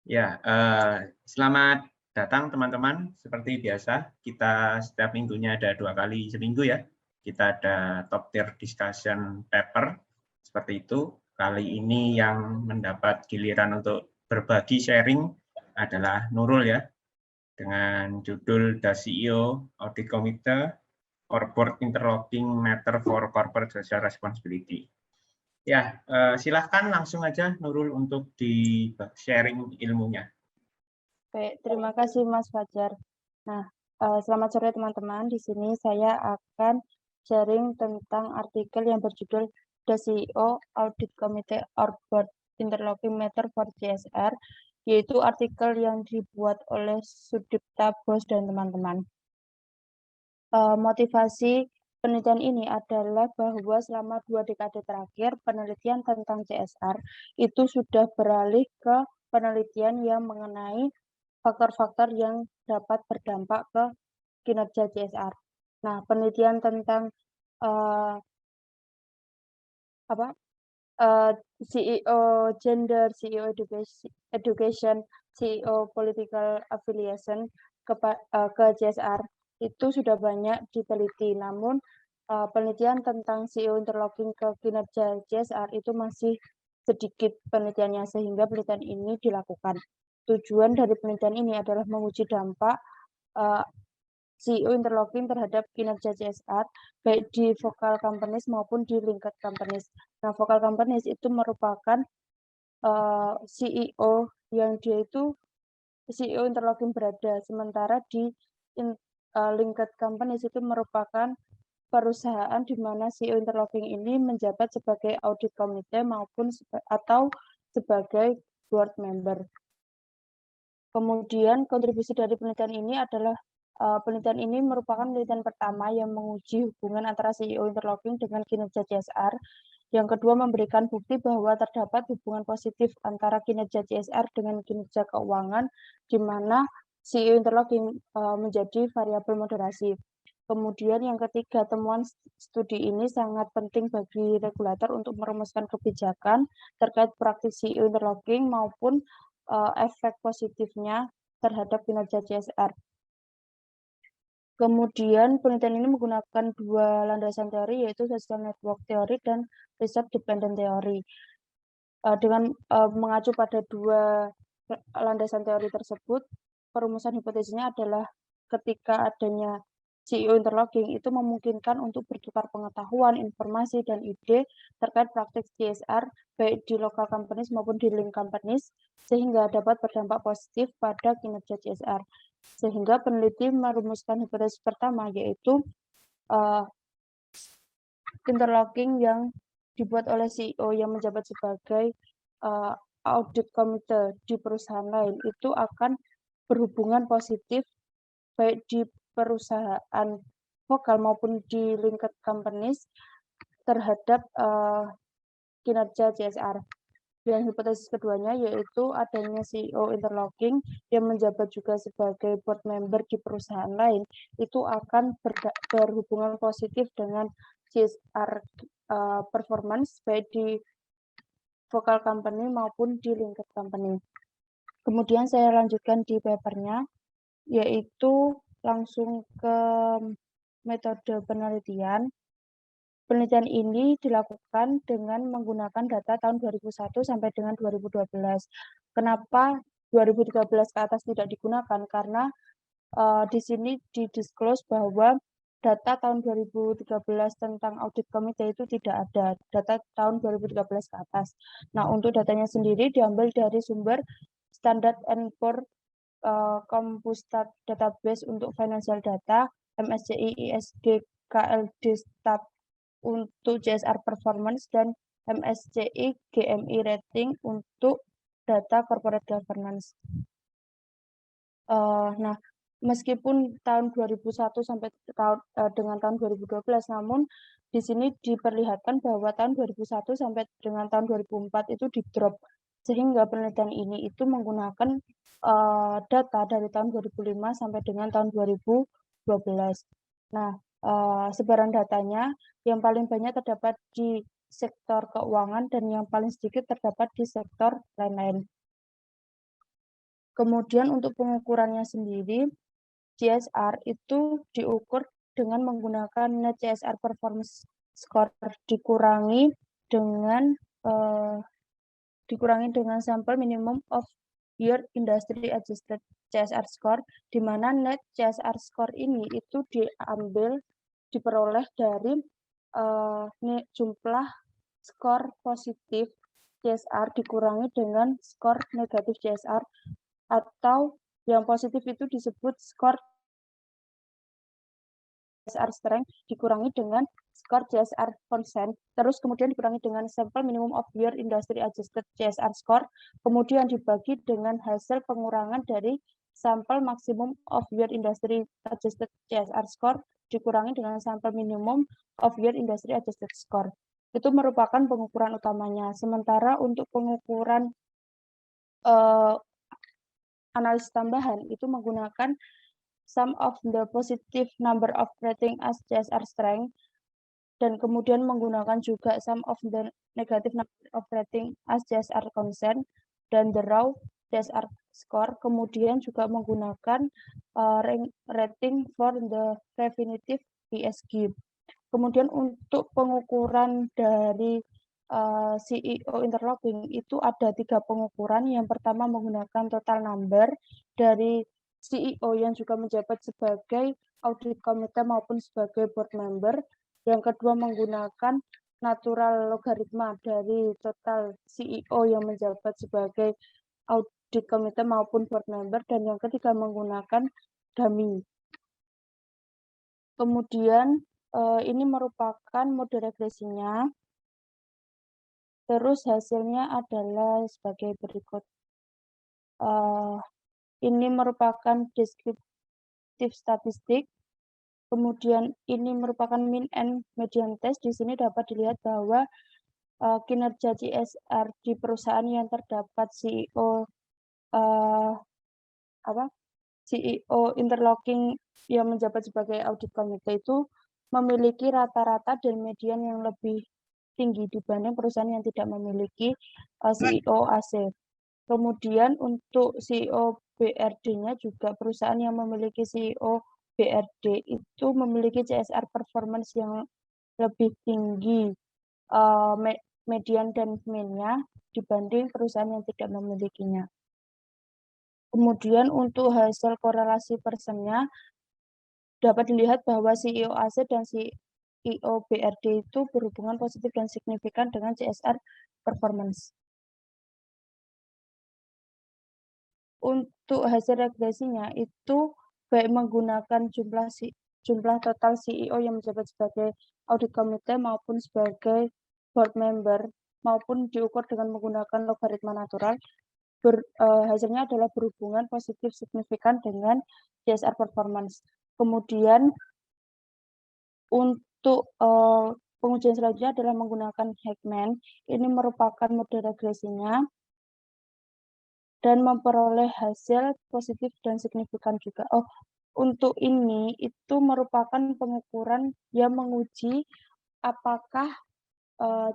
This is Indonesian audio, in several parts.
Ya, selamat datang teman-teman. Seperti biasa, kita setiap minggunya ada 2 kali seminggu ya. Kita ada top tier discussion paper, seperti itu. Kali ini yang mendapat giliran untuk berbagi sharing adalah Nurul ya, dengan judul The CEO Audit Committee or Board Interlocking Matter for Corporate Social Responsibility. Ya, silahkan langsung aja Nurul untuk di sharing ilmunya. Baik, terima kasih Mas Fajar. Nah, selamat sore teman-teman. Di sini saya akan sharing tentang artikel yang berjudul The CEO Audit Committee or Board Interlocking Matter for CSR, yaitu artikel yang dibuat oleh Sudipta Bos dan teman-teman. Motivasi penelitian ini adalah bahwa selama 2 dekade terakhir, penelitian tentang CSR itu sudah beralih ke penelitian yang mengenai faktor-faktor yang dapat berdampak ke kinerja CSR. Nah, penelitian tentang CEO gender, CEO education, CEO political affiliation ke CSR itu sudah banyak diteliti. Namun penelitian tentang CEO interlocking ke kinerja CSR itu masih sedikit penelitiannya, sehingga penelitian ini dilakukan. Tujuan dari penelitian ini adalah menguji dampak CEO interlocking terhadap kinerja CSR, baik di vokal companies maupun di linked companies. Nah, vokal companies itu merupakan CEO yang dia itu CEO interlocking berada, sementara di linked companies itu merupakan perusahaan di mana CEO interlocking ini menjabat sebagai audit committee maupun atau sebagai board member. Kemudian kontribusi dari penelitian ini adalah penelitian ini merupakan penelitian pertama yang menguji hubungan antara CEO interlocking dengan kinerja CSR. Yang kedua, memberikan bukti bahwa terdapat hubungan positif antara kinerja CSR dengan kinerja keuangan, di mana CEO interlocking menjadi variabel moderasi. Kemudian yang ketiga, temuan studi ini sangat penting bagi regulator untuk merumuskan kebijakan terkait praktik CEO interlocking maupun efek positifnya terhadap kinerja CSR. Kemudian penelitian ini menggunakan 2 landasan teori, yaitu social network theory dan research dependent theory. Dengan mengacu pada 2 landasan teori tersebut, perumusan hipotesisnya adalah ketika adanya CEO interlocking itu memungkinkan untuk bertukar pengetahuan, informasi, dan ide terkait praktik CSR baik di local companies maupun di link companies, sehingga dapat berdampak positif pada kinerja CSR. Sehingga peneliti merumuskan hipotesis pertama, yaitu interlocking yang dibuat oleh CEO yang menjabat sebagai audit committee di perusahaan lain itu akan berhubungan positif baik di perusahaan vokal maupun di linked companies terhadap kinerja CSR. Dan hipotesis keduanya yaitu adanya CEO interlocking yang menjabat juga sebagai board member di perusahaan lain itu akan berhubungan positif dengan CSR performance baik di vokal company maupun di linked company. Kemudian saya lanjutkan di papernya, yaitu langsung ke metode penelitian. Penelitian ini dilakukan dengan menggunakan data tahun 2001 sampai dengan 2012. Kenapa 2013 ke atas tidak digunakan? Karena di sini didisclose bahwa data tahun 2013 tentang audit komite itu tidak ada, data tahun 2013 ke atas. Nah, untuk datanya sendiri diambil dari sumber Standard & Poor's Compustat Database untuk Financial Data, MSCI ISG KLD Stat untuk CSR Performance, dan MSCI GMI Rating untuk data Corporate Governance. Nah, meskipun tahun 2001 sampai dengan tahun 2012, namun di sini diperlihatkan bahwa tahun 2001 sampai dengan tahun 2004 itu di-drop, sehingga penelitian ini itu menggunakan data dari tahun 2005 sampai dengan tahun 2012. Nah, sebaran datanya yang paling banyak terdapat di sektor keuangan dan yang paling sedikit terdapat di sektor lain-lain. Kemudian untuk pengukurannya sendiri, CSR itu diukur dengan menggunakan Net CSR Performance Score dikurangi dengan sampel minimum of year industry adjusted CSR score, di mana net CSR score ini itu diperoleh dari jumlah skor positif CSR dikurangi dengan skor negatif CSR, atau yang positif itu disebut skor CSR strength dikurangi dengan skor CSR consent, terus kemudian dikurangi dengan sampel minimum of year industry adjusted CSR score, kemudian dibagi dengan hasil pengurangan dari sampel maximum of year industry adjusted CSR score dikurangi dengan sampel minimum of year industry adjusted score. Itu merupakan pengukuran utamanya. Sementara untuk pengukuran analisis tambahan itu menggunakan sum of the positive number of rating as CSR strength, dan kemudian menggunakan juga sum of the negative number of rating as CSR consent dan the raw CSR score, kemudian juga menggunakan rating for the definitive ESG. Kemudian untuk pengukuran dari CEO interlocking itu ada 3 pengukuran. Yang pertama menggunakan total number dari CEO yang juga menjabat sebagai audit komite maupun sebagai board member. Yang kedua menggunakan natural logaritma dari total CEO yang menjabat sebagai audit komite maupun board member. Dan yang ketiga menggunakan dummy. Kemudian ini merupakan mode regresinya. Terus hasilnya adalah sebagai berikut. Ini merupakan deskriptif statistik. Kemudian ini merupakan mean and median test. Di sini dapat dilihat bahwa kinerja CSR di perusahaan yang terdapat CEO interlocking yang menjabat sebagai audit komite itu memiliki rata-rata dan median yang lebih tinggi dibanding perusahaan yang tidak memiliki CEO AC. Kemudian untuk CEO BRD-nya juga perusahaan yang memiliki CEO BRD itu memiliki CSR performance yang lebih tinggi median dan mean-nya dibanding perusahaan yang tidak memilikinya. Kemudian untuk hasil korelasi persennya dapat dilihat bahwa CEO AC dan CEO BRD itu berhubungan positif dan signifikan dengan CSR performance. Untuk hasil regresinya itu baik menggunakan jumlah total CEO yang menjabat sebagai audit komite maupun sebagai board member maupun diukur dengan menggunakan logaritma natural, hasilnya adalah berhubungan positif signifikan dengan CSR performance. Kemudian untuk pengujian selanjutnya adalah menggunakan Heckman. Ini merupakan mode regresinya dan memperoleh hasil positif dan signifikan juga. Untuk ini itu merupakan pengukuran yang menguji apakah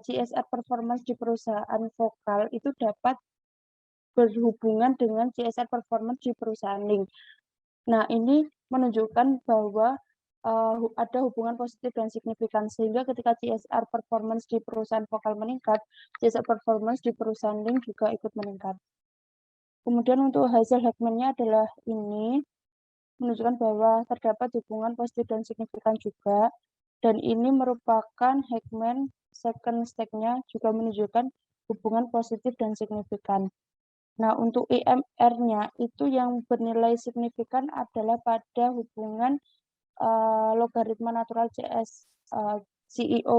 CSR performance di perusahaan vokal itu dapat berhubungan dengan CSR performance di perusahaan link. Nah, ini menunjukkan bahwa ada hubungan positif dan signifikan, sehingga ketika CSR performance di perusahaan vokal meningkat, CSR performance di perusahaan link juga ikut meningkat. Kemudian untuk hasil Heckman-nya adalah ini, menunjukkan bahwa terdapat hubungan positif dan signifikan juga, dan ini merupakan Heckman second step-nya juga menunjukkan hubungan positif dan signifikan. Nah, untuk IMR-nya itu yang bernilai signifikan adalah pada hubungan logaritma natural CEO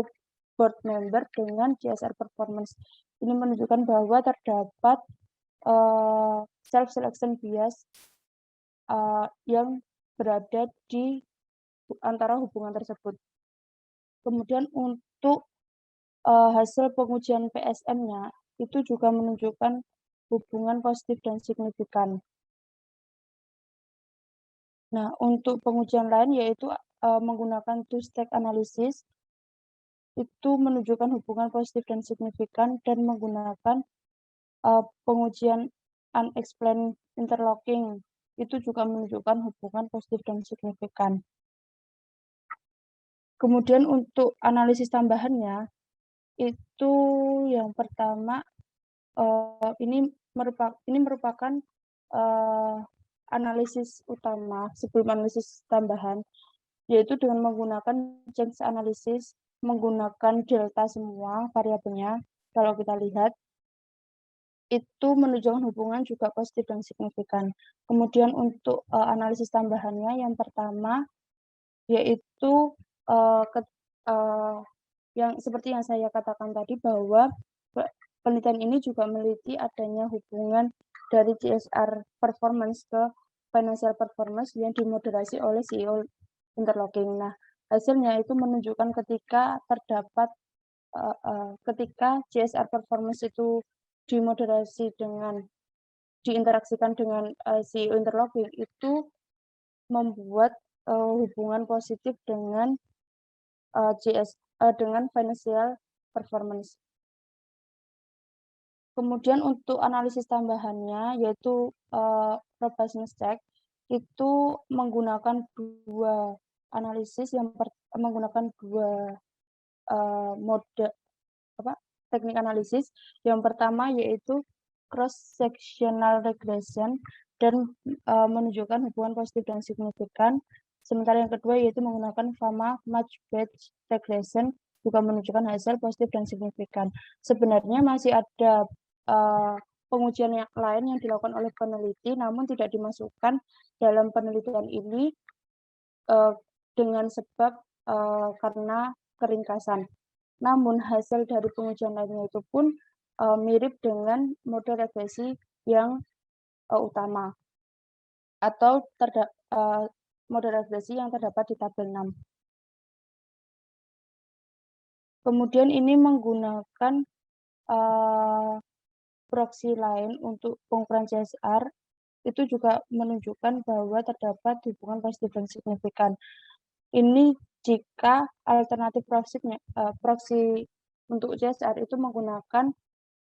board member dengan CSR performance. Ini menunjukkan bahwa terdapat self-selection bias yang berada di antara hubungan tersebut. Kemudian untuk hasil pengujian PSM-nya itu juga menunjukkan hubungan positif dan signifikan. Nah, untuk pengujian lain yaitu menggunakan two-stack analysis, itu menunjukkan hubungan positif dan signifikan, dan menggunakan pengujian unexplained interlocking itu juga menunjukkan hubungan positif dan signifikan. Kemudian untuk analisis tambahannya itu yang pertama ini merupakan analisis utama sebelum analisis tambahan, yaitu dengan menggunakan change analysis, menggunakan delta semua variabelnya. Kalau kita lihat itu menunjukkan hubungan juga positif dan signifikan. Kemudian untuk analisis tambahannya yang pertama yaitu yang seperti yang saya katakan tadi bahwa penelitian ini juga meneliti adanya hubungan dari CSR performance ke financial performance yang dimoderasi oleh CEO interlocking. Nah, hasilnya itu menunjukkan ketika terdapat ketika CSR performance itu dimoderasi dengan diinteraksikan dengan CEO interlocking itu membuat hubungan positif dengan dengan financial performance. Kemudian untuk analisis tambahannya yaitu robustness check itu menggunakan dua analisis yang menggunakan dua mode teknik analisis. Yang pertama yaitu cross sectional regression dan menunjukkan hubungan positif dan signifikan. Sementara yang kedua yaitu menggunakan Fama match batch regression juga menunjukkan hasil positif dan signifikan. Sebenarnya masih ada pengujian yang lain yang dilakukan oleh peneliti, namun tidak dimasukkan dalam penelitian ini dengan sebab karena keringkasan. Namun hasil dari pengujian lainnya itu pun mirip dengan model regresi yang utama atau model regresi yang terdapat di tabel 6. Kemudian ini menggunakan proxy lain untuk pengukuran CSR itu juga menunjukkan bahwa terdapat hubungan positif dan signifikan. Ini jika alternatif proxy untuk CSR itu menggunakan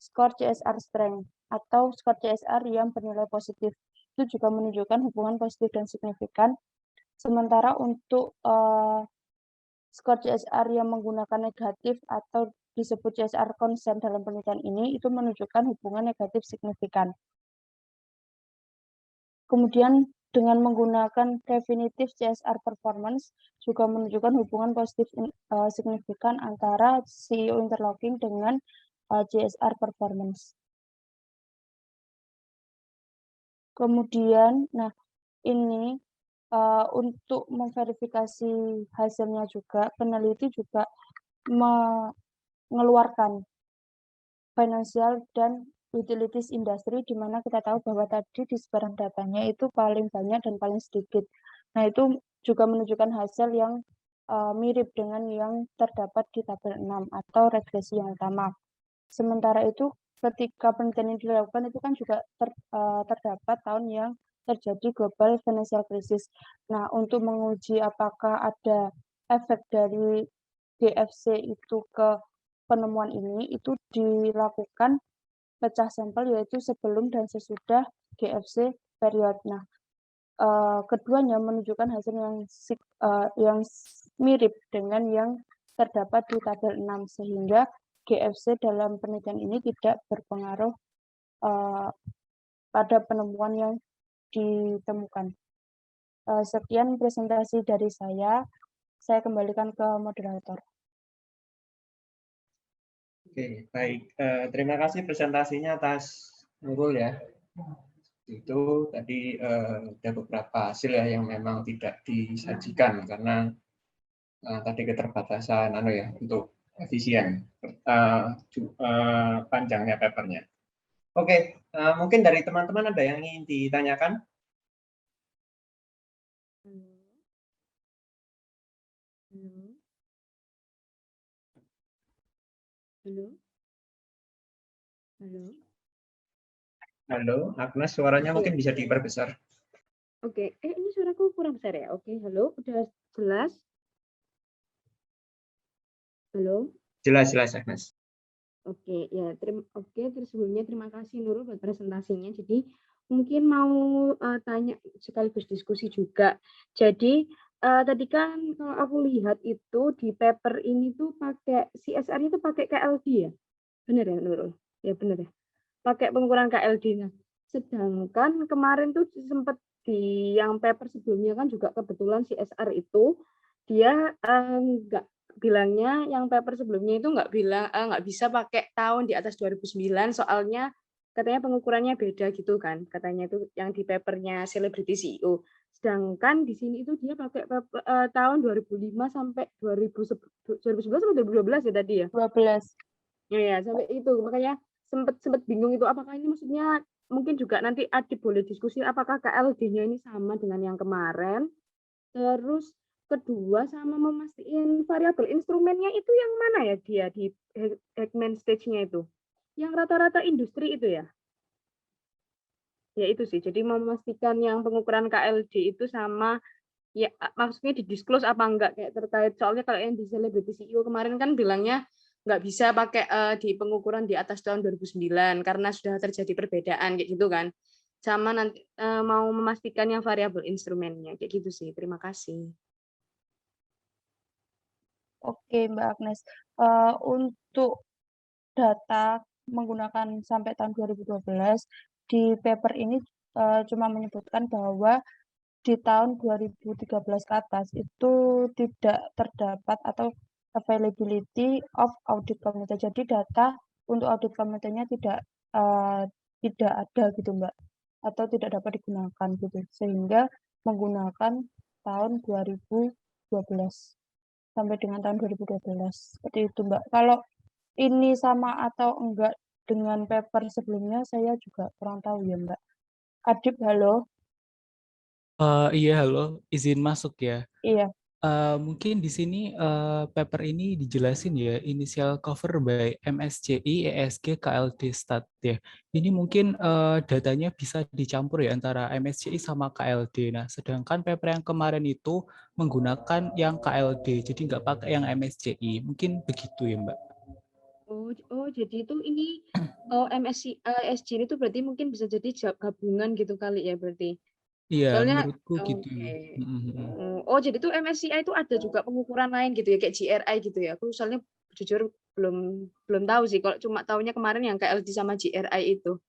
skor CSR strength atau skor CSR yang bernilai positif. Itu juga menunjukkan hubungan positif dan signifikan. Sementara untuk skor CSR yang menggunakan negatif atau disebut CSR consent dalam penelitian ini itu menunjukkan hubungan negatif signifikan. Kemudian dengan menggunakan definitive CSR performance juga menunjukkan hubungan positif signifikan antara CEO interlocking dengan CSR performance. Kemudian, nah ini untuk memverifikasi hasilnya juga, peneliti juga mengeluarkan financial dan utilities industry, di mana kita tahu bahwa tadi di sebarang datanya itu paling banyak dan paling sedikit. Nah, itu juga menunjukkan hasil yang mirip dengan yang terdapat di tabel 6 atau regresi yang utama. Sementara itu, ketika penelitian ini dilakukan, itu kan juga terdapat tahun yang terjadi global financial crisis. Nah, untuk menguji apakah ada efek dari GFC itu ke penemuan ini, itu dilakukan pecah sampel yaitu sebelum dan sesudah GFC period. Nah, keduanya menunjukkan hasil yang mirip dengan yang terdapat di tabel 6, sehingga GFC dalam penelitian ini tidak berpengaruh pada penemuan yang ditemukan. Sekian presentasi dari saya kembalikan ke moderator. Oke, baik. Terima kasih presentasinya atas Nurul ya. Itu tadi ada beberapa hasil ya yang memang tidak disajikan karena tadi keterbatasan untuk efisien panjangnya papernya. Oke, mungkin dari teman-teman ada yang ingin ditanyakan? Halo, Agnes, suaranya mungkin bisa diperbesar. Oke, ini suaraku kurang besar ya? Oke, halo, udah jelas? Halo? Jelas, Agnes. Oke, ya terus sebelumnya terima kasih Nurul buat presentasinya. Jadi mungkin mau tanya sekaligus diskusi juga. Jadi tadi kan kalau aku lihat itu di paper ini tuh pakai CSR itu pakai KLD ya? Benar ya Nurul? Ya benar ya. Pakai pengukuran KLD. Nah, sedangkan kemarin tuh sempat di yang paper sebelumnya kan juga kebetulan CSR itu dia nggak bilangnya yang paper sebelumnya itu nggak bisa pakai tahun di atas 2009 soalnya katanya pengukurannya beda gitu kan katanya itu yang di papernya Celebrity CEO. Sedangkan di sini itu dia pakai tahun 2005 sampai 2011 sampai 2012 ya tadi ya. 12. Ya, sampai itu makanya sempat bingung itu apakah ini maksudnya mungkin juga nanti Adip boleh diskusi apakah KLD-nya ini sama dengan yang kemarin. Terus kedua sama memastikan variabel instrumennya itu yang mana ya dia di Heckman stage-nya itu? Yang rata-rata industri itu ya? Ya itu sih. Jadi memastikan yang pengukuran KLD itu sama ya maksudnya di-disclose apa enggak kayak terkait soalnya kalau yang di Celebrity CEO kemarin kan bilangnya nggak bisa pakai di pengukuran di atas tahun 2009 karena sudah terjadi perbedaan kayak gitu kan. Sama nanti mau memastikan yang variabel instrumennya kayak gitu sih. Terima kasih. Oke, Mbak Agnes. Untuk data menggunakan sampai tahun 2012, di paper ini cuma menyebutkan bahwa di tahun 2013 ke atas itu tidak terdapat atau availability of audit committee. Jadi data untuk audit committee-nya tidak ada gitu, Mbak, atau tidak dapat digunakan gitu. Sehingga menggunakan tahun 2012 sampai dengan tahun 2012. Seperti itu, Mbak. Kalau ini sama atau enggak dengan paper sebelumnya saya juga kurang tahu ya, Mbak. Adip, halo. Iya, halo, izin masuk ya. Iya. Mungkin di sini paper ini dijelasin ya, initial cover by MSCI, ESG, KLD Stat ya. Ini mungkin datanya bisa dicampur ya antara MSCI sama KLD. Nah, sedangkan paper yang kemarin itu menggunakan yang KLD, jadi nggak pakai yang MSCI. Mungkin begitu ya, Mbak. Oh, jadi itu ini MSCI ESG itu berarti mungkin bisa jadi gabungan gitu kali ya berarti. Iya, Soalnya menurutku gitu. oke. Mm-mm. Jadi tuh MSCI itu ada juga pengukuran lain gitu ya kayak GRI gitu ya. Aku soalnya jujur belum tahu sih kalau cuma tahunya kemarin yang KLD sama GRI itu.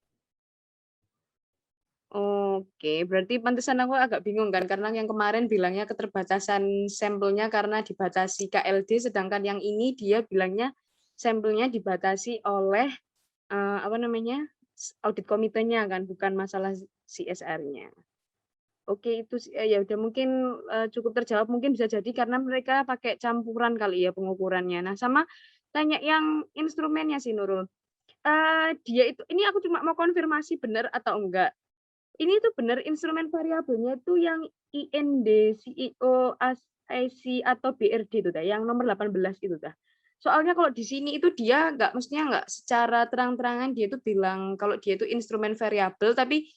Oke, berarti pantesan aku agak bingung kan karena yang kemarin bilangnya keterbatasan sampelnya karena dibatasi KLD sedangkan yang ini dia bilangnya sampelnya dibatasi oleh apa namanya? Audit komitenya kan bukan masalah CSR-nya. Oke, itu ya udah mungkin cukup terjawab mungkin bisa jadi karena mereka pakai campuran kali ya pengukurannya. Nah, sama tanya yang instrumennya sih Nurul. Dia itu ini aku cuma mau konfirmasi benar atau enggak. Ini tuh benar instrumen variabelnya itu yang IND, CEO, IC atau BRD itu dah, yang nomor 18 itu dah. Soalnya kalau di sini itu dia mestinya nggak secara terang-terangan dia itu bilang kalau dia itu instrumen variabel, tapi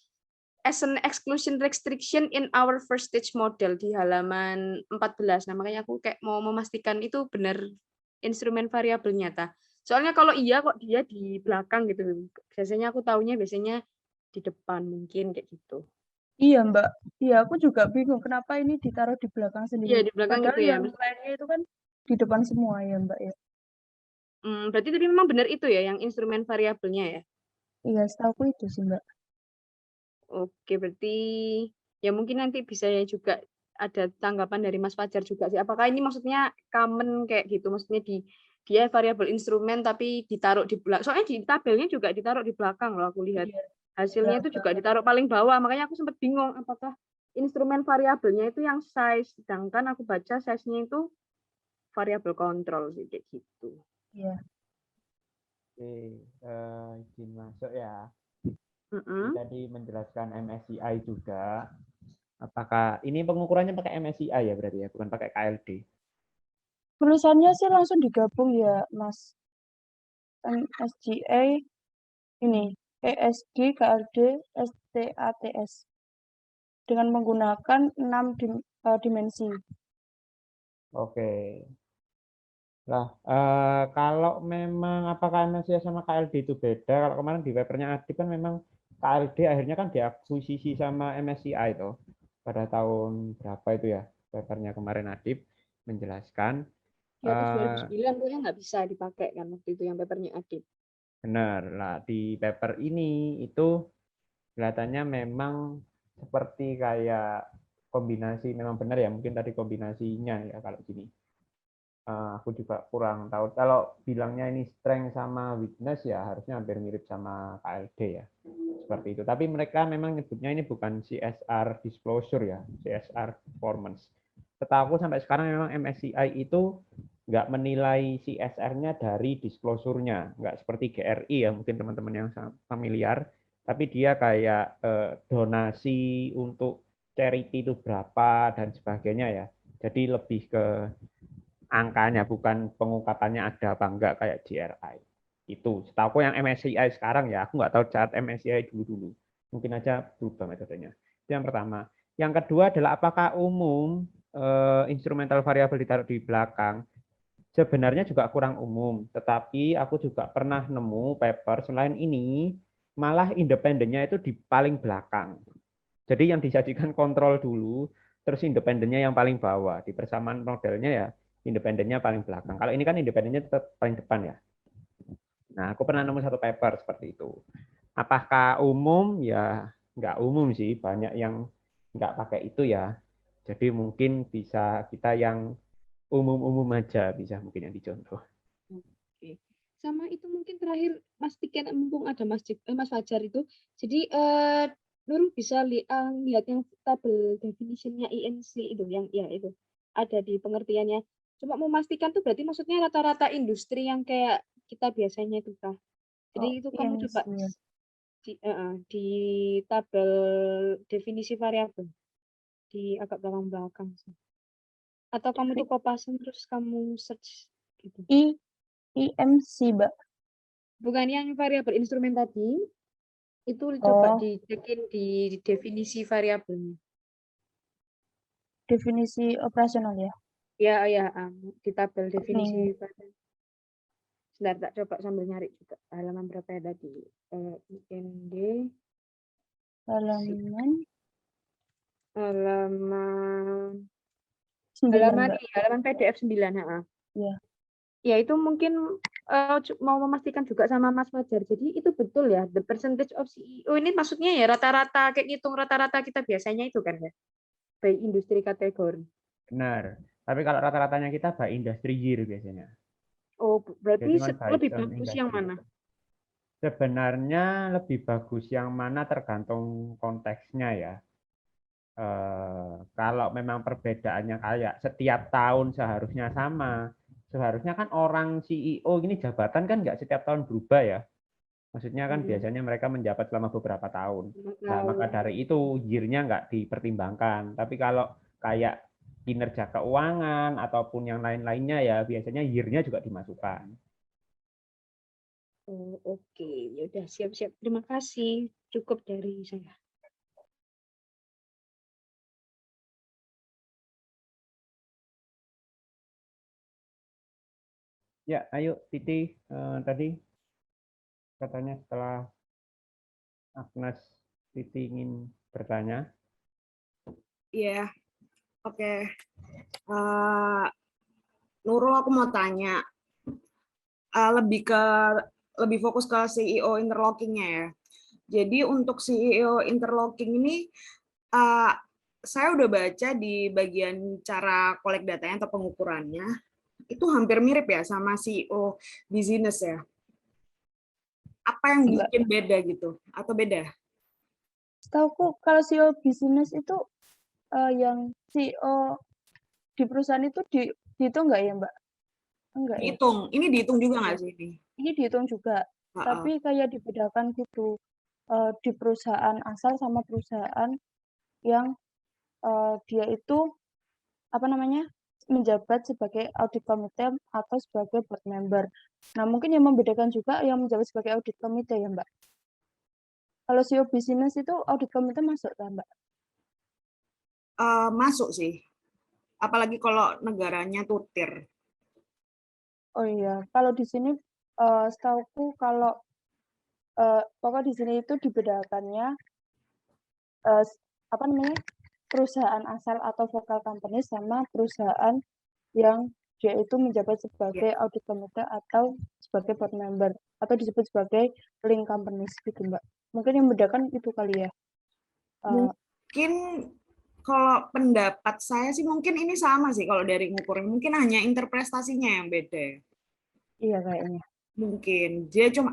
as an exclusion restriction in our first stage model di halaman 14. Nah, makanya aku kayak mau memastikan itu benar instrumen variabel nyata. Soalnya kalau iya kok dia di belakang gitu. Biasanya aku taunya biasanya di depan mungkin kayak gitu. Iya, Mbak. Iya, aku juga bingung kenapa ini ditaruh di belakang Iya, sendiri. di belakang Padahal gitu ya. yang lainnya itu kan di depan semua ya, Mbak ya. Berarti tapi memang benar itu ya yang instrumen variabelnya ya. Iya, setahuku itu sih, Mbak. Oke, berarti ya mungkin nanti bisa ya juga ada tanggapan dari Mas Fajar juga sih. Apakah ini maksudnya common kayak gitu? Maksudnya dia variabel instrumen tapi ditaruh di belakang. Soalnya di tabelnya juga ditaruh di belakang loh aku lihat. Iya, di Hasilnya itu juga belakang. ditaruh paling bawah. Makanya aku sempat bingung apakah instrumen variabelnya itu yang size, sedangkan aku baca size-nya itu variabel kontrol sih kayak gitu. Iya. Oke, izin masuk ya. Mm-mm. Tadi menjelaskan MSCI juga. Apakah ini pengukurannya pakai MSCI ya berarti ya, bukan pakai KLD? Tulisannya sih langsung digabung ya, Mas. MSGA ini ESG, KLD, STATS dengan menggunakan 6 dimensi. Oke. Lah, kalau memang apakah MSCI sama KLD itu beda? Kalau kemarin di papernya Adib kan memang KLD akhirnya kan diakuisisi sama MSCI itu pada tahun berapa itu ya? Papernya kemarin Adib menjelaskan. Di atas eh, 2009 kayaknya nggak bisa dipakai kan waktu itu yang papernya Adit. Benar. Lah, di paper ini itu kelihatannya memang seperti kayak kombinasi, memang benar ya, mungkin tadi kombinasinya ya kalau gini. Aku juga kurang tahu. Kalau bilangnya ini strength sama weakness ya harusnya hampir mirip sama KLD ya. Seperti itu. Tapi mereka memang nyebutnya ini bukan CSR disclosure ya, CSR performance. Setahu aku sampai sekarang memang MSCI itu nggak menilai CSR-nya dari disclosure-nya, nggak seperti GRI ya, mungkin teman-teman yang sangat familiar, tapi dia kayak donasi untuk charity itu berapa dan sebagainya ya. Jadi lebih ke angkanya, bukan pengungkapannya ada apa enggak kayak GRI. Itu setahu yang MSCI sekarang ya, aku nggak tahu saat MSCI dulu-dulu. Mungkin aja berubah metodenya. Itu yang pertama. Yang kedua adalah apakah umum instrumental variabel ditaruh di belakang? Sebenarnya juga kurang umum, tetapi aku juga pernah nemu paper selain ini, malah independennya itu di paling belakang. Jadi yang disajikan kontrol dulu, terus independennya yang paling bawah. Di persamaan modelnya ya, independennya paling belakang. Kalau ini kan independennya tetap paling depan ya. Nah, aku pernah nemu satu paper seperti itu. Apakah umum? Ya, nggak umum sih. Banyak yang nggak pakai itu ya. Jadi mungkin bisa kita yang umum-umum aja, bisa mungkin yang dicontoh. Oke. Sama itu mungkin terakhir Mas Tiken, mumpung ada Mas Fajar itu. Jadi Nurul bisa lihat yang tabel definition-nya INC itu yang ya itu ada di pengertiannya. Cuma memastikan tuh berarti maksudnya rata-rata industri yang kayak kita biasanya itu kah? Jadi Oh, itu kamu coba IMC. di tabel definisi variabel di agak belakang-belakang sih. Atau kamu tuh kopasin terus kamu search gitu. IMC, Mbak. Bukan yang variabel instrumen tadi, itu coba Oh, dicekin di definisi variabelnya. definisi operasional ya. Ya, ya, di tabel definisi Nih, variabel. Sebentar, tak coba sambil nyari juga halaman berapa ya tadi. IND halaman halaman 9, Mbak. halaman PDF 9. Ya. Ya, itu mungkin mau memastikan juga sama Mas Fajar. Jadi itu betul ya, the percentage of CEO ini maksudnya ya rata-rata, kayak ngitung rata-rata kita biasanya itu kan ya, by industri kategori. Benar. Tapi kalau rata-ratanya kita by industry year biasanya. Oh, berarti Jadi kan by lebih term bagus yang industry. mana? Sebenarnya lebih bagus yang mana tergantung konteksnya ya. Kalau memang perbedaannya kayak setiap tahun seharusnya sama, seharusnya kan orang CEO ini jabatan kan nggak setiap tahun berubah ya. Maksudnya kan biasanya mereka menjabat selama beberapa tahun. Nah, maka dari itu year-nya nggak dipertimbangkan. Tapi kalau kayak kinerja keuangan ataupun yang lain-lainnya ya biasanya year-nya juga dimasukkan. Oh, oke. Ya udah siap-siap. Terima kasih. Cukup dari saya. Ya, ayo Titi, tadi katanya setelah Agnes Titi ingin bertanya. Iya, oke. Nurul, aku mau tanya, lebih fokus ke CEO interlocking-nya ya. Jadi untuk CEO interlocking ini, saya udah baca di bagian cara collect datanya atau pengukurannya, itu hampir mirip ya sama CEO business ya. Apa yang Mbak, bikin beda gitu? Atau beda? setahuku kalau CEO bisnis itu yang CEO di perusahaan itu dihitung nggak ya, Mbak? Enggak ya. Dihitung. Ini dihitung juga nggak sih ini? Ini dihitung juga, tapi kayak dibedakan gitu di perusahaan asal sama perusahaan yang dia itu apa namanya menjabat sebagai audit committee atau sebagai board member. Nah, mungkin yang membedakan juga yang menjabat sebagai audit committee ya, Mbak. Kalau CEO bisnis itu audit committee masuk kan, Mbak? Masuk sih. Apalagi kalau negaranya tutir. Oh iya, kalau di sini setauku kalau pokok di sini itu dibedakannya apa namanya, perusahaan asal atau vokal company sama perusahaan yang dia itu menjabat sebagai audit committee atau sebagai board member atau disebut sebagai link companies gitu Mbak. Mungkin yang membedakan itu kali ya. Mungkin kalau pendapat saya sih mungkin ini sama sih kalau dari ngukurnya. Mungkin hanya interpretasinya yang beda. Iya kayaknya. Mungkin dia cuma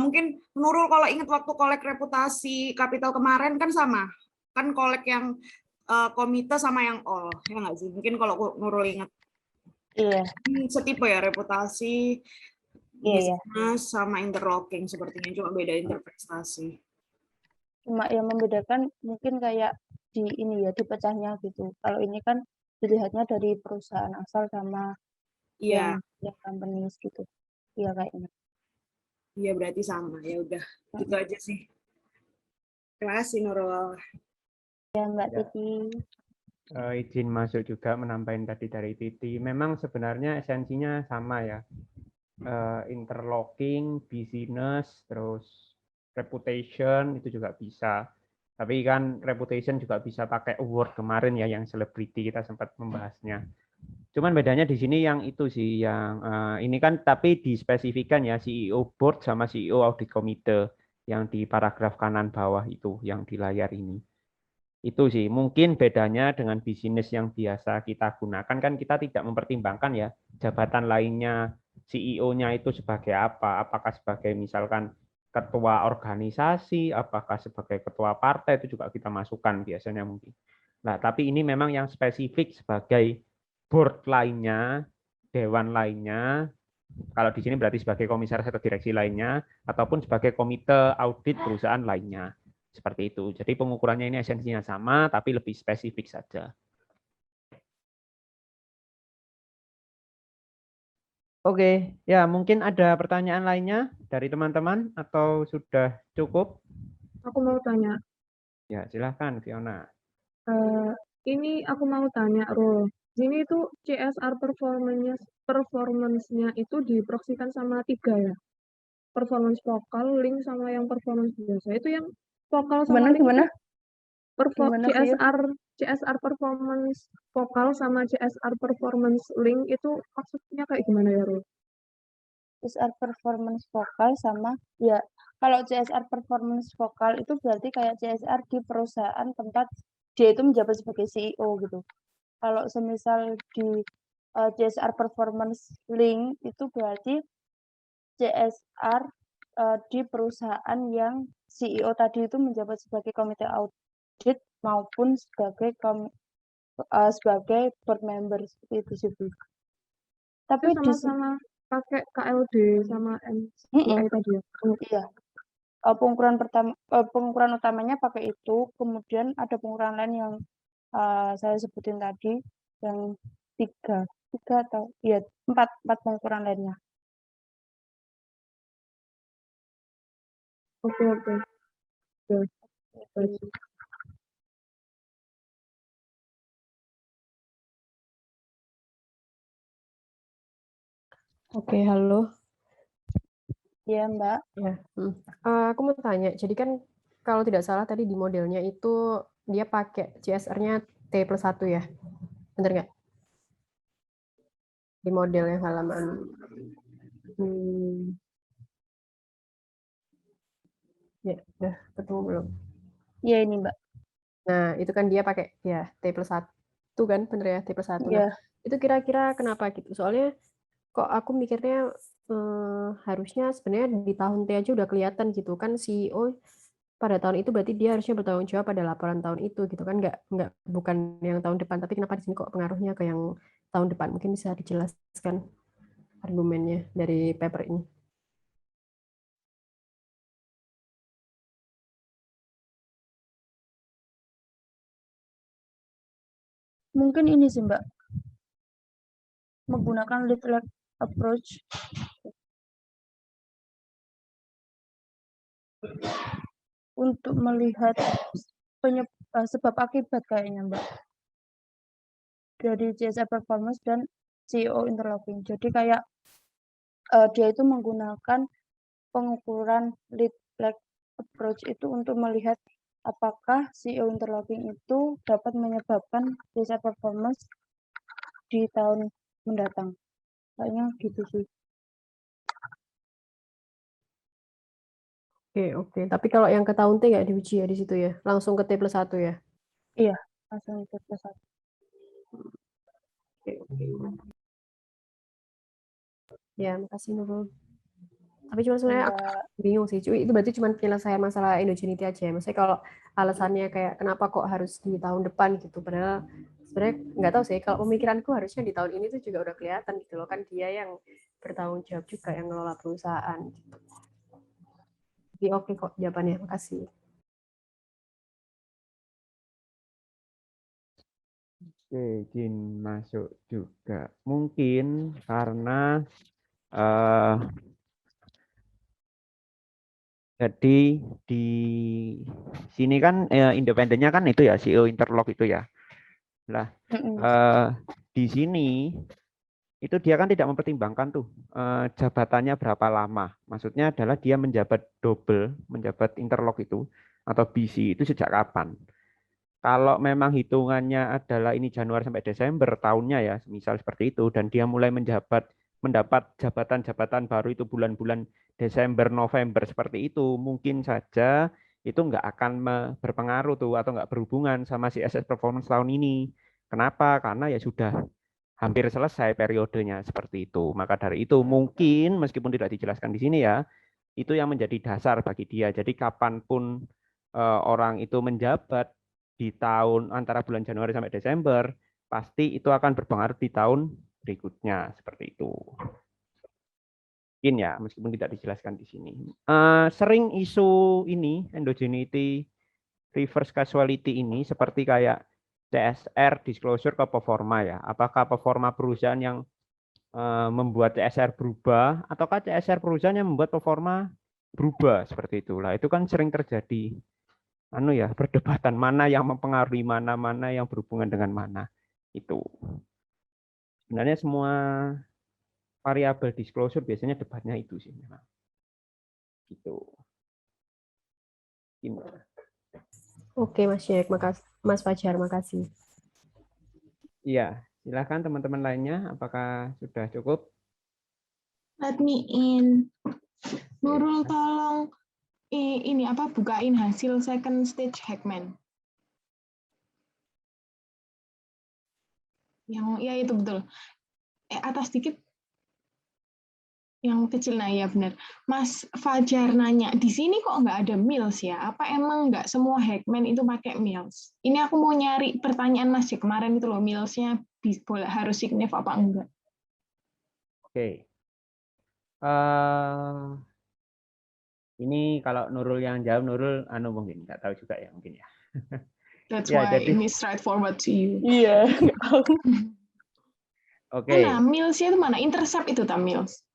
mungkin Nurul kalau ingat waktu kolek reputasi kapital kemarin kan sama. Kan kolek yang komite sama yang all, ya nggak sih? Mungkin kalau Nurul ingat. Iya. Setipe ya reputasi, Iya. bisnis sama interlocking sepertinya, cuma beda interpretasi. Cuma yang membedakan mungkin kayak di ini ya, dipecahnya gitu. Kalau ini kan dilihatnya dari perusahaan asal sama yang companies gitu. Iya kayaknya. Iya berarti sama. Ya udah, gitu aja sih. Terima kasih Nurul. Ya Mbak Titi. Izin masuk juga menambahin tadi dari Titi. Memang sebenarnya esensinya sama ya. Interlocking, business, terus reputation itu juga bisa. Tapi kan reputation juga bisa pakai award kemarin ya yang selebriti kita sempat membahasnya. Cuman bedanya di sini yang itu sih yang ini kan tapi dispesifikan ya CEO board sama CEO audit komite yang di paragraf kanan bawah itu yang di layar ini. Itu sih mungkin bedanya dengan bisnis yang biasa kita gunakan kan kita tidak mempertimbangkan ya jabatan lainnya CEO-nya itu sebagai apa, apakah sebagai misalkan ketua organisasi, apakah sebagai ketua partai itu juga kita masukkan biasanya mungkin. Nah, tapi ini memang yang spesifik sebagai board lainnya, dewan lainnya, kalau di sini berarti sebagai komisaris atau direksi lainnya, ataupun sebagai komite audit perusahaan lainnya. Seperti itu. Jadi pengukurannya ini esensinya sama, tapi lebih spesifik saja. Oke, ya mungkin ada pertanyaan lainnya dari teman-teman atau sudah cukup? Aku mau tanya. Ya, silahkan Fiona. Ini aku mau tanya, Rul. Sini itu CSR performance-nya itu diproksikan sama 3 ya? Performance vokal, link, sama yang performance biasa. Itu yang vokal sama link Gimana? CSR performance vokal sama CSR performance link itu maksudnya kayak gimana ya, Rul? CSR performance vokal sama ya, kalau CSR performance vokal itu berarti kayak CSR di perusahaan tempat dia itu menjabat sebagai CEO gitu. Kalau semisal di CSR performance link itu berarti CSR di perusahaan yang CEO tadi itu menjabat sebagai komite audit maupun sebagai board member seperti itu sih Bu. Tapi sama-sama pakai KLD sama MCI tadi ya? Iya. Pengukuran utamanya pakai itu, kemudian ada pengukuran lain yang saya sebutin tadi, yang tiga atau ya empat pengukuran lainnya. Oke. Oke, halo. Iya, Mbak. Ya, aku mau tanya. Jadi kan kalau tidak salah tadi di modelnya itu dia pakai CSR-nya T+1 ya, bener nggak? Di model yang halaman. Ya, udah ketemu belum? Iya ini Mbak. Nah, itu kan dia pakai ya T+1 kan, bener ya T+1. Iya. Nah, itu kira-kira kenapa gitu? Soalnya kok aku mikirnya harusnya sebenarnya di tahun T aja udah kelihatan gitu kan CEO pada tahun itu berarti dia harusnya bertanggung jawab pada laporan tahun itu gitu kan, nggak bukan yang tahun depan, tapi kenapa di sini kok pengaruhnya ke yang tahun depan? Mungkin bisa dijelaskan argumennya dari paper ini. Mungkin ini sih Mbak, menggunakan lead-led approach untuk melihat sebab akibat kayaknya Mbak, dari CSR performance dan CEO interlocking. Jadi kayak dia itu menggunakan pengukuran lead lag approach itu untuk melihat apakah CEO interlocking itu dapat menyebabkan desa performance di tahun mendatang. Kayaknya gitu sih. Oke. Tapi kalau yang ke tahun T nggak diuji ya di situ ya? Langsung ke T+1 ya? Iya, langsung ke T+1. Oke. Ya, makasih Nurul. Tapi cuma sebenarnya aku bingung sih, cuy. Itu berarti cuma penyelesaian masalah endogeneity aja ya. Maksudnya kalau alasannya kayak kenapa kok harus di tahun depan gitu. Padahal sebenarnya nggak tahu sih. Kalau pemikiranku harusnya di tahun ini tuh juga udah kelihatan gitu loh. Kan dia yang bertanggung jawab juga yang ngelola perusahaan. Gitu. Jadi oke kok jawabannya. Makasih. Oke, Jin masuk juga. Mungkin karena jadi di sini kan independennya kan itu ya CEO interlock itu ya. Lah di sini itu dia kan tidak mempertimbangkan tuh jabatannya berapa lama. Maksudnya adalah dia menjabat double, menjabat interlock itu atau BC itu sejak kapan. Kalau memang hitungannya adalah ini Januari sampai Desember tahunnya ya, misal seperti itu, dan dia mulai mendapat jabatan-jabatan baru itu bulan-bulan Desember, November seperti itu, mungkin saja itu nggak akan berpengaruh tuh atau nggak berhubungan sama si SS performance tahun ini. Kenapa? Karena ya sudah hampir selesai periodenya seperti itu. Maka dari itu mungkin meskipun tidak dijelaskan di sini ya, itu yang menjadi dasar bagi dia. Jadi kapanpun orang itu menjabat di tahun antara bulan Januari sampai Desember, pasti itu akan berpengaruh di tahun berikutnya seperti itu. Mungkin ya, meskipun tidak dijelaskan di sini. Sering isu ini endogeneity reverse causality ini seperti kayak CSR disclosure ke performa ya. Apakah performa perusahaan yang membuat CSR berubah ataukah CSR perusahaan yang membuat performa berubah seperti itulah. Itu kan sering terjadi perdebatan mana yang mempengaruhi mana yang berhubungan dengan mana itu. Sebenarnya semua variabel disclosure biasanya debatnya itu sih memang. Gitu. Oke Mas Syek, makasih Mas Fajar, makasih. Iya, silakan teman-teman lainnya, apakah sudah cukup? Let me in. Nurul tolong bukain hasil second stage Hackman. Yang ya itu betul. Atas dikit. Yang kecil, nah ya benar. Mas Fajar nanya, di sini kok nggak ada Mills ya? Apa emang nggak semua Hackman itu pakai Mills? Ini aku mau nyari pertanyaan Mas Jack kemarin itu loh, Mills-nya harus signif apa enggak? Oke. Ini kalau Nurul yang jawab, Nurul mungkin nggak tahu juga ya mungkin ya. That's why ini straightforward to you. Iya, nggak tahu. Oke. Nah, Mills-nya itu mana? Intercept itu tak Mills?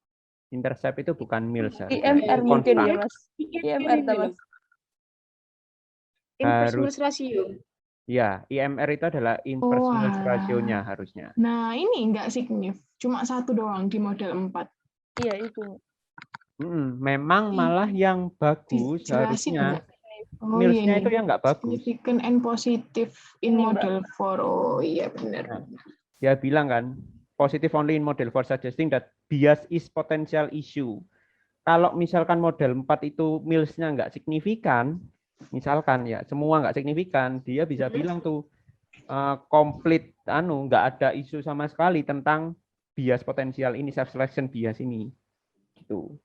Intercept itu bukan Mills. IMR mungkin ya Mas. IMR Mas. Inverse Mills ratio. Ya, IMR itu adalah inverse Mills ratio-nya harusnya. Nah, ini nggak signif. Cuma satu doang di model 4. Iya, itu. Memang malah yang bagus harusnya Mills-nya itu yang nggak bagus. Significant and positive in model 4. Oh iya benar. Nah, dia bilang kan, positive only in model 4 suggesting that bias is potential issue. Kalau misalkan model 4 itu Mills-nya nggak signifikan, misalkan ya semua nggak signifikan, dia bisa bilang tuh komplit nggak ada isu sama sekali tentang bias potensial ini, self selection bias ini. Gitu.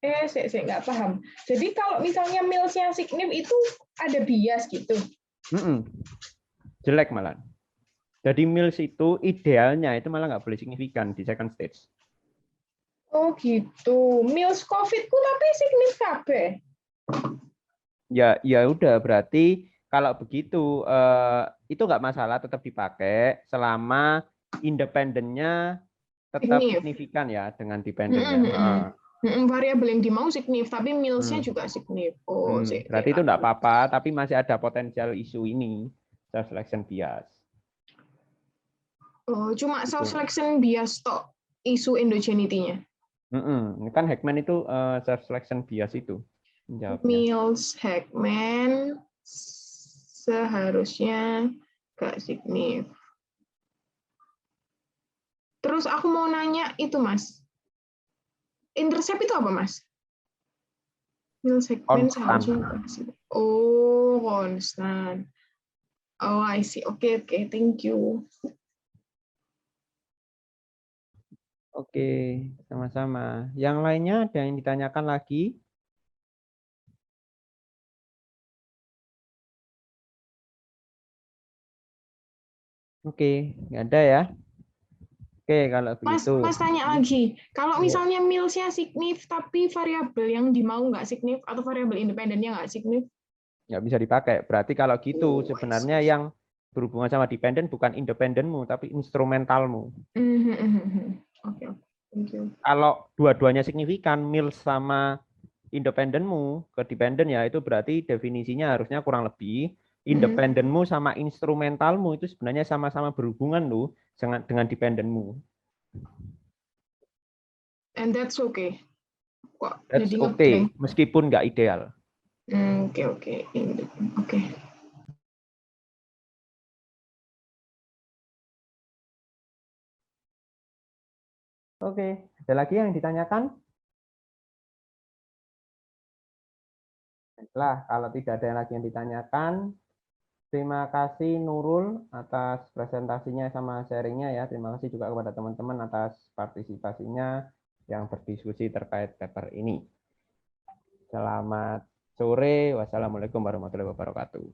Saya nggak paham. Jadi kalau misalnya Mills-nya signif itu ada bias gitu? Jelek malah. Jadi Mills itu idealnya itu malah nggak boleh signifikan di second stage. Oh gitu. Mills COVID-ku tapi signif kabeh. Ya udah berarti kalau begitu itu nggak masalah, tetap dipakai selama independennya tetap signifikan ya dengan dependennya. Variabel yang dimau signif, tapi Mills-nya juga signif. Oh, berarti itu enggak apa-apa, tapi masih ada potensial isu ini, self selection bias. Oh, cuma self selection bias toh. isu endogenity-nya. Ini kan Heckman itu self selection bias itu menjawabnya. Mills Heckman seharusnya gak signif. Terus aku mau nanya itu Mas, intercept itu apa Mas? Mills Heckman Konstan. seharusnya gak signif. Oh, konstan. Oh, I see. Oke, thank you. Oke, sama-sama. Yang lainnya ada yang ditanyakan lagi? Oke, nggak ada ya. Oke, kalau begitu. Mas tanya lagi, kalau Iya. misalnya mills-nya signif tapi variabel yang dimau nggak signif atau variabel independennya nggak signif? Nggak bisa dipakai. Berarti kalau gitu Oh, I sebenarnya see. yang berhubungan sama dependen bukan independenmu, tapi instrumentalmu. Oke, thank you. Kalau dua-duanya signifikan, mills sama independenmu ke dependen ya itu berarti definisinya harusnya kurang lebih independenmu sama instrumentalmu itu sebenarnya sama-sama berhubungan loh dengan dependenmu. And that's okay. Kok That's jadi okay, ngeblank? meskipun nggak ideal. Oke. Oke. Oke, ada lagi yang ditanyakan? Baiklah, kalau tidak ada yang lagi yang ditanyakan, terima kasih Nurul atas presentasinya sama sharingnya ya. Terima kasih juga kepada teman-teman atas partisipasinya yang berdiskusi terkait paper ini. Selamat sore. Wassalamualaikum warahmatullahi wabarakatuh.